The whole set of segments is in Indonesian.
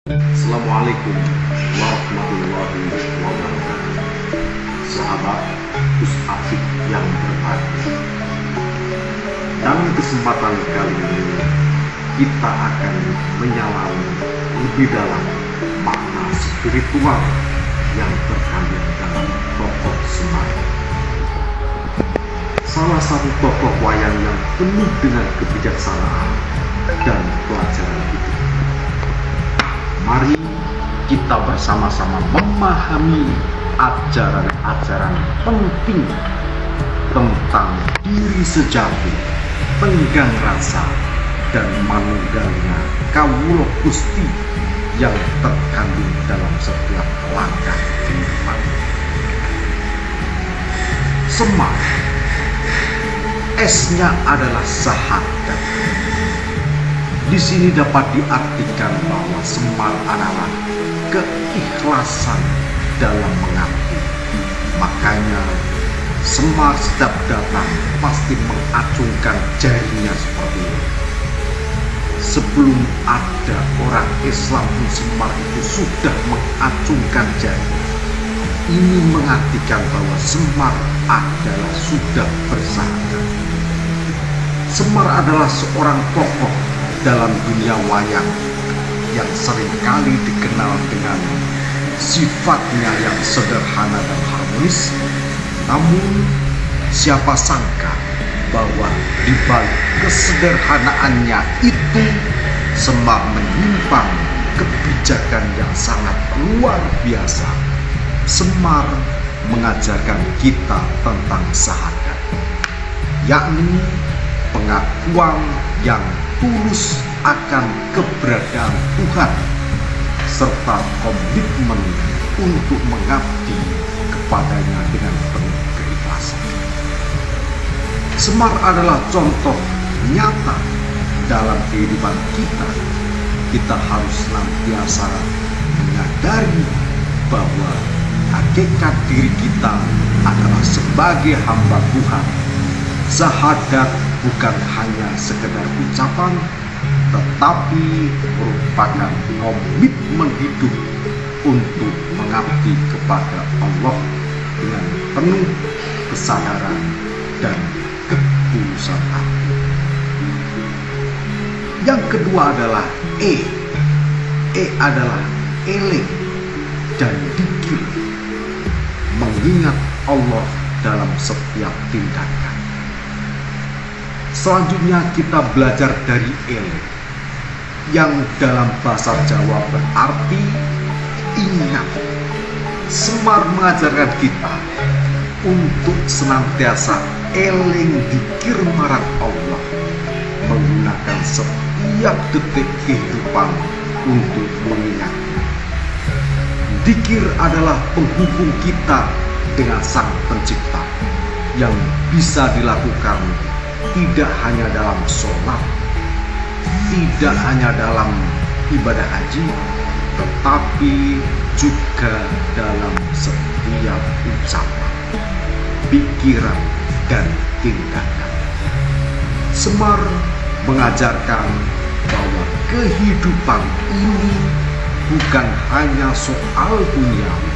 Assalamualaikum warahmatullahi wabarakatuh. Sahabat Gus Afik yang berbahagia, dalam kesempatan kali ini kita akan menyalam lebih dalam makna spiritual yang terkandung dalam tokoh Semar, salah satu tokoh wayang yang penuh dengan kebijaksanaan dan pelajaran hidup. Mari kita bersama-sama memahami ajaran-ajaran penting tentang diri sejati, tenggang rasa, dan manunggalnya kawula Gusti yang terkandung dalam setiap langkah kehidupan. Semar, S-nya adalah sahadat. Di sini dapat diartikan bahwa Semar adalah keikhlasan dalam mengabdi. Makanya Semar setiap datang pasti mengacungkan jarinya seperti ini. Sebelum ada orang Islam pun Semar itu sudah mengacungkan jari. Ini mengartikan bahwa Semar adalah sudah bersahadat. Semar adalah seorang tokoh dalam dunia wayang yang seringkali dikenal dengan sifatnya yang sederhana dan harmonis. Namun siapa sangka bahwa di balik kesederhanaannya itu Semar menyimpan kebijakan yang sangat luar biasa. Semar mengajarkan kita tentang sahadat, yakni pengakuan yang tulus akan keberadaan Tuhan serta komitmen untuk mengabdi kepadanya dengan penuh keikhlasan. Semar adalah contoh nyata dalam kehidupan kita. Kita harus senantiasa menyadari bahwa hakikat diri kita adalah sebagai hamba Tuhan. Sahadat bukan hanya sekedar ucapan, tetapi merupakan komitmen hidup untuk mengabdi kepada Allah dengan penuh kesadaran dan ketulusan hati. Yang kedua adalah E. E adalah eling dan dikir, mengingat Allah dalam setiap tindakan. Selanjutnya kita belajar dari eling, yang dalam bahasa Jawa berarti ingat. Semar mengajarkan kita untuk senantiasa eling dikir marang Allah, menggunakan setiap detik kehidupan untuk mengingatnya. Dikir adalah penghubung kita dengan Sang Pencipta yang bisa dilakukan tidak hanya dalam sholat, tidak hanya dalam ibadah haji, tetapi juga dalam setiap ucapan, pikiran, dan tindakan. Semar mengajarkan bahwa kehidupan ini bukan hanya soal duniawi,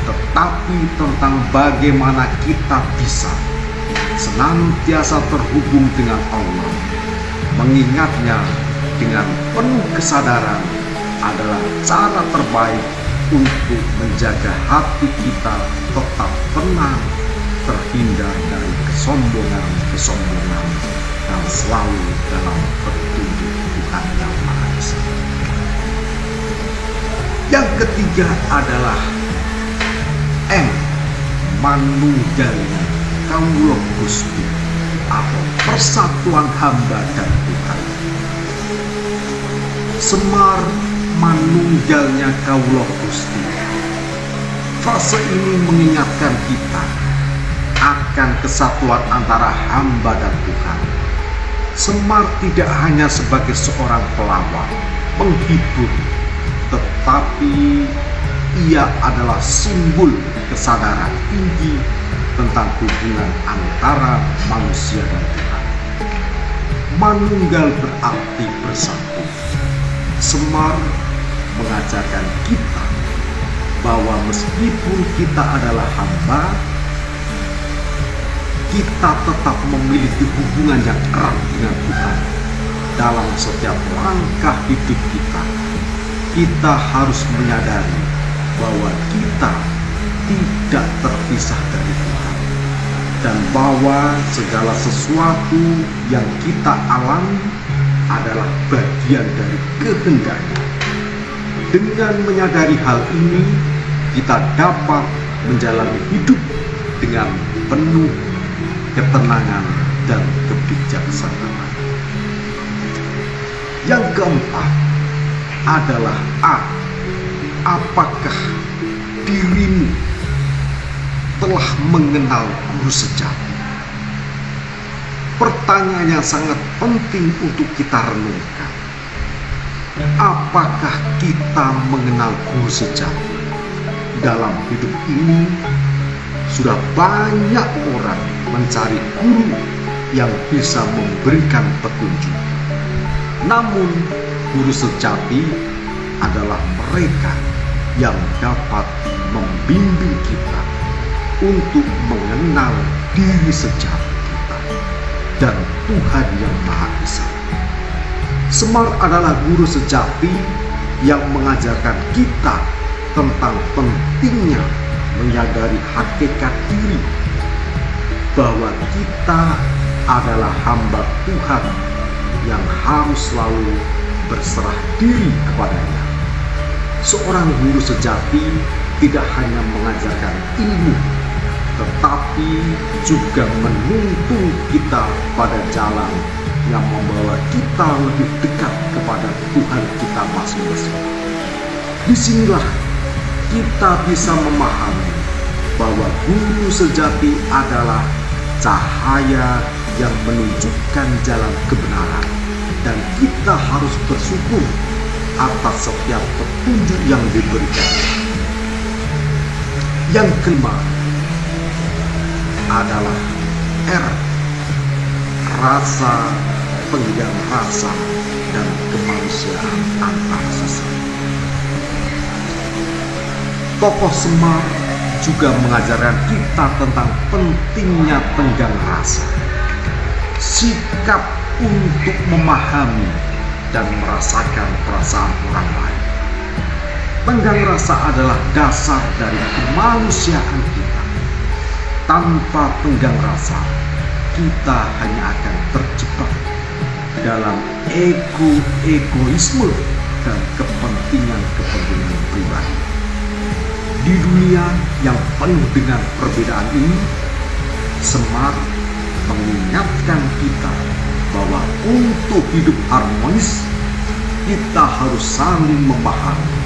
tetapi tentang bagaimana kita bisa senantiasa terhubung dengan Allah. Mengingatnya dengan penuh kesadaran adalah cara terbaik untuk menjaga hati kita tetap tenang, terhindar dari kesombongan, dan selalu dalam petunjuk Tuhan Yang Maha Esa. Yang ketiga adalah M, manunggalnya kawula Gusti atau persatuan hamba dan Tuhan. Semar manunggalnya kawula Gusti. Frase ini mengingatkan kita akan kesatuan antara hamba dan Tuhan. Semar tidak hanya sebagai seorang pelawak, penghibur, tetapi ia adalah simbol kesadaran tinggi tentang hubungan antara manusia dan Tuhan. Manunggal berarti bersatu. Semar mengajarkan kita bahwa meskipun kita adalah hamba, kita tetap memiliki hubungan yang erat dengan Tuhan. Dalam setiap langkah hidup kita, kita harus menyadari bahwa kita tidak terpisah dari Tuhan, dan bahwa segala sesuatu yang kita alami adalah bagian dari kehendaknya. Dengan menyadari hal ini, kita dapat menjalani hidup dengan penuh ketenangan dan kebijaksanaan. Yang keempat adalah apakah dirimu telah mengenal guru sejati? Pertanyaan yang sangat penting untuk kita renungkan. Apakah kita mengenal guru sejati? Dalam hidup ini sudah banyak orang mencari guru yang bisa memberikan petunjuk. Namun guru sejati adalah mereka yang dapat membimbing kita untuk mengenal diri sejati kita dan Tuhan yang Maha Esa. Semar adalah guru sejati yang mengajarkan kita tentang pentingnya menyadari hakikat diri, bahwa kita adalah hamba Tuhan yang harus selalu berserah diri kepadanya. Seorang guru sejati tidak hanya mengajarkan ilmu, tetapi juga menuntun kita pada jalan yang membawa kita lebih dekat kepada Tuhan kita masing-masing. Disinilah kita bisa memahami bahwa guru sejati adalah cahaya yang menunjukkan jalan kebenaran, dan kita harus bersyukur atas setiap petunjuk yang diberikan. Yang kelima adalah rasa, penghidupan rasa dan kemanusiaan antar sesama. Tokoh Semar juga mengajarkan kita tentang pentingnya tenggang rasa, sikap untuk memahami dan merasakan perasaan orang lain. Tenggang rasa adalah dasar dari kemanusiaan kita. Tanpa tenggang rasa, kita hanya akan terjebak dalam egoisme dan kepentingan pribadi. Di dunia yang penuh dengan perbedaan ini, Semar mengingatkan kita bahwa untuk hidup harmonis, kita harus saling memahami.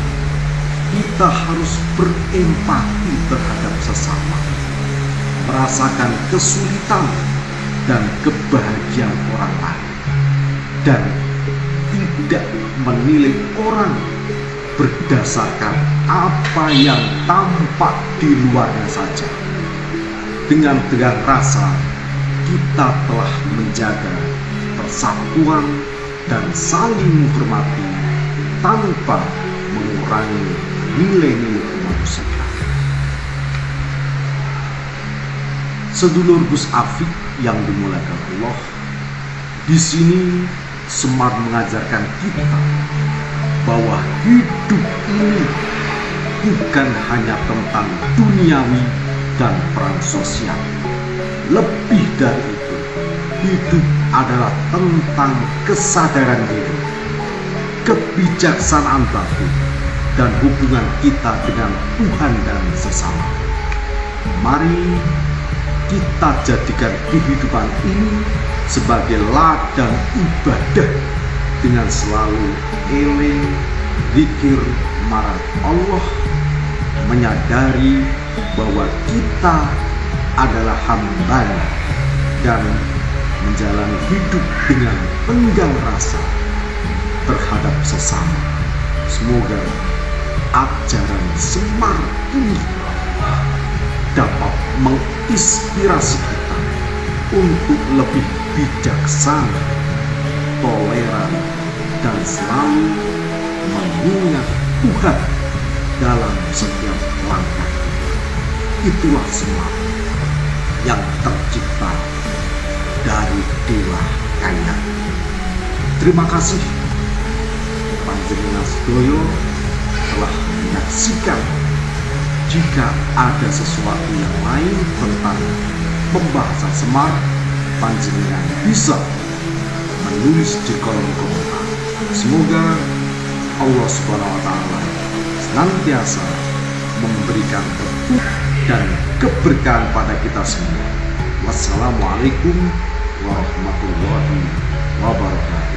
Kita harus berempati terhadap sesama, merasakan kesulitan dan kebahagiaan orang lain, dan tidak menilai orang berdasarkan apa yang tampak di luarnya saja. Dengan tegang rasa, kita telah menjaga persatuan dan saling menghormati tanpa mengurangi nilai-nilai kemanusiaan. Sedulur Gus Afik yang dimuliakan Allah, di sini Semar mengajarkan kita bahwa hidup ini bukan hanya tentang duniawi dan peran sosial. Lebih dari itu, hidup adalah tentang kesadaran diri, kebijaksanaan batin, dan hubungan kita dengan Tuhan dan sesama. Mari kita jadikan kehidupan ini sebagai ladang ibadah dengan selalu eling, zikir, marang Allah, menyadari bahwa kita adalah hamba-Nya dan menjalani hidup dengan tenggang rasa terhadap sesama. Semoga ajaran Semar ini dapat menginspirasi kita untuk lebih bijaksana, toleran, dan selalu mengingat Tuhan dalam setiap langkah. Itulah Semar yang tercipta dari Dewa Kaya. Terima kasih panjenengan sedoyo telah menyaksikan. Jika ada sesuatu yang lain tentang pembahasan Semar, panjenengan bisa menulis di kolom komentar. Semoga Allah Subhanahu wa Ta'ala senantiasa memberikan petunjuk dan keberkahan pada kita semua. Wassalamualaikum warahmatullahi wabarakatuh.